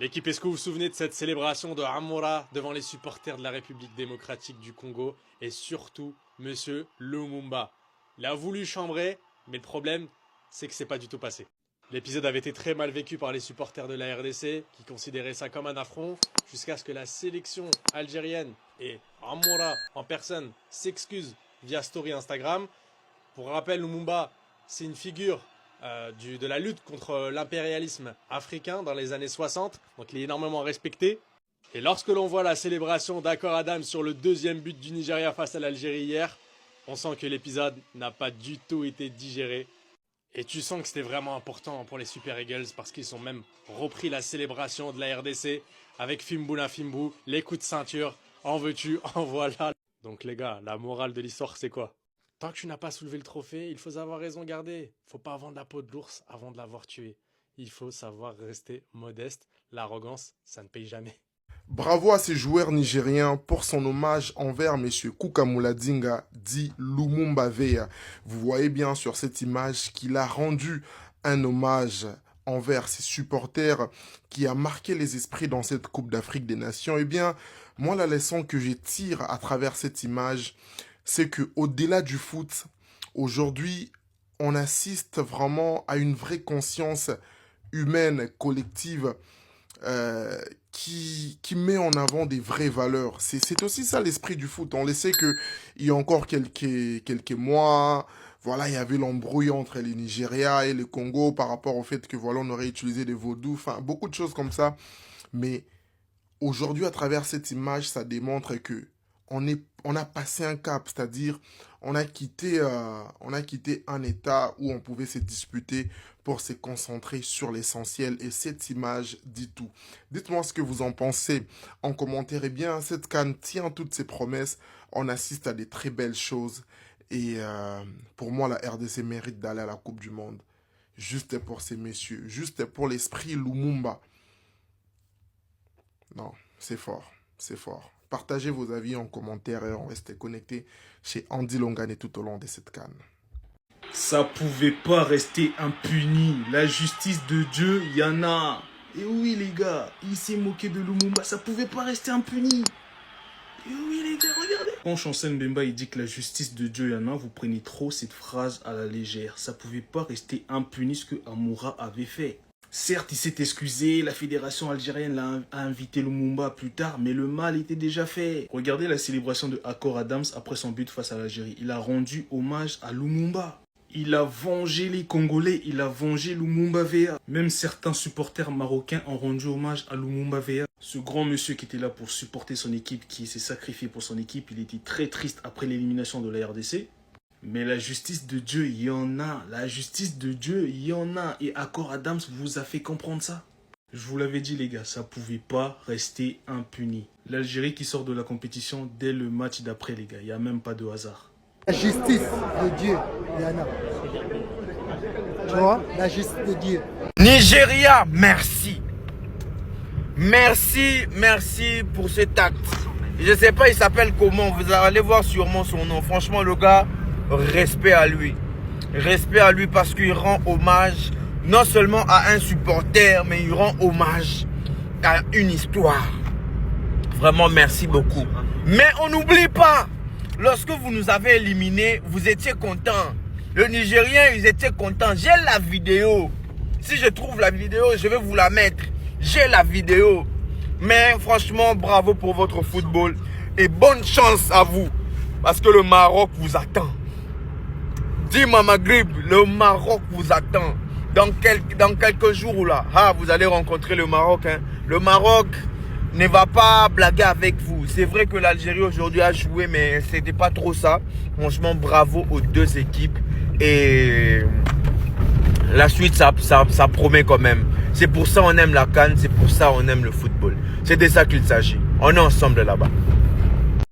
L'équipe, est-ce que vous vous souvenez de cette célébration de Amoura devant les supporters de la République démocratique du Congo et surtout Monsieur Lumumba? Il a voulu chambrer, mais le problème, c'est que c'est pas du tout passé. L'épisode avait été très mal vécu par les supporters de la RDC qui considéraient ça comme un affront jusqu'à ce que la sélection algérienne et Amoura en personne s'excuse via story Instagram. Pour rappel, Lumumba, c'est une figure de la lutte contre l'impérialisme africain dans les années 60, donc il est énormément respecté. Et lorsque l'on voit la célébration d'Accord Adams sur le deuxième but du Nigeria face à l'Algérie hier, on sent que l'épisode n'a pas du tout été digéré. Et tu sens que c'était vraiment important pour les Super Eagles parce qu'ils ont même repris la célébration de la RDC avec Fimbuna Fimbu, les coups de ceinture, en veux-tu, en voilà. Donc les gars, la morale de l'histoire c'est quoi? Tant que tu n'as pas soulevé le trophée, il faut savoir raison garder. Faut pas vendre la peau de l'ours avant de l'avoir tué. Il faut savoir rester modeste. L'arrogance, ça ne paye jamais. Bravo à ces joueurs nigériens pour son hommage envers M. Kukamula Dinga, dit Lumumba Veya. Vous voyez bien sur cette image qu'il a rendu un hommage envers ses supporters qui a marqué les esprits dans cette Coupe d'Afrique des Nations. Eh bien, moi, la leçon que je tire à travers cette image, c'est que au-delà du foot, aujourd'hui, on assiste vraiment à une vraie conscience humaine, collective, qui met en avant des vraies valeurs. C'est aussi ça l'esprit du foot. On le sait qu'il y a encore quelques mois, voilà, il y avait l'embrouille entre les Nigeria et le Congo par rapport au fait que voilà, on aurait utilisé des vaudous, enfin beaucoup de choses comme ça. Mais aujourd'hui, à travers cette image, ça démontre que on a passé un cap, c'est-à-dire on a quitté un état où on pouvait se disputer pour se concentrer sur l'essentiel et cette image dit tout. Dites-moi ce que vous en pensez en commentaire. Eh bien, cette CAN tient toutes ses promesses, on assiste à des très belles choses et pour moi, la RDC mérite d'aller à la Coupe du Monde. Juste pour ces messieurs, juste pour l'esprit Lumumba. Non, c'est fort, c'est fort. Partagez vos avis en commentaire et on reste connecté chez Andy Longane tout au long de cette CAN. Ça pouvait pas rester impuni. La justice de Dieu, il y en a. Et oui les gars, il s'est moqué de Lumumba, ça pouvait pas rester impuni. Et oui les gars, regardez. Quand Chancel Mbemba il dit que la justice de Dieu, il y en a, vous prenez trop cette phrase à la légère. Ça pouvait pas rester impuni ce que Amoura avait fait. Certes, il s'est excusé, la fédération algérienne a invité Lumumba plus tard, mais le mal était déjà fait. Regardez la célébration de Accord Adams après son but face à l'Algérie. Il a rendu hommage à Lumumba. Il a vengé les Congolais, il a vengé Lumumba Veya. Même certains supporters marocains ont rendu hommage à Lumumba Veya. Ce grand monsieur qui était là pour supporter son équipe, qui s'est sacrifié pour son équipe, il était très triste après l'élimination de la RDC. Mais la justice de Dieu, il y en a. La justice de Dieu, il y en a. Et Accord Adams vous a fait comprendre ça. Je vous l'avais dit les gars, ça pouvait pas rester impuni. L'Algérie qui sort de la compétition dès le match d'après les gars, il n'y a même pas de hasard. La justice de Dieu, il y en a. Tu vois, la justice de Dieu. Nigeria, merci. Merci pour cet acte. Je sais pas, il s'appelle comment, vous allez voir sûrement son nom. Franchement, le gars, respect à lui. Respect à lui parce qu'il rend hommage non seulement à un supporter, mais il rend hommage à une histoire. Vraiment, merci beaucoup. Mais on n'oublie pas, lorsque vous nous avez éliminés, vous étiez contents. Le Nigérien, ils étaient contents. J'ai la vidéo. Si je trouve la vidéo, je vais vous la mettre. J'ai la vidéo. Mais franchement, bravo pour votre football. Et bonne chance à vous. Parce que le Maroc vous attend. Dis-moi Maghreb, le Maroc vous attend. Dans quelques jours là, vous allez rencontrer le Maroc. Hein. Le Maroc ne va pas blaguer avec vous. C'est vrai que l'Algérie aujourd'hui a joué, mais c'était pas trop ça. Franchement, bravo aux deux équipes. Et la suite, ça promet quand même. C'est pour ça qu'on aime la CAN, c'est pour ça qu'on aime le football. C'est de ça qu'il s'agit. On est ensemble là-bas.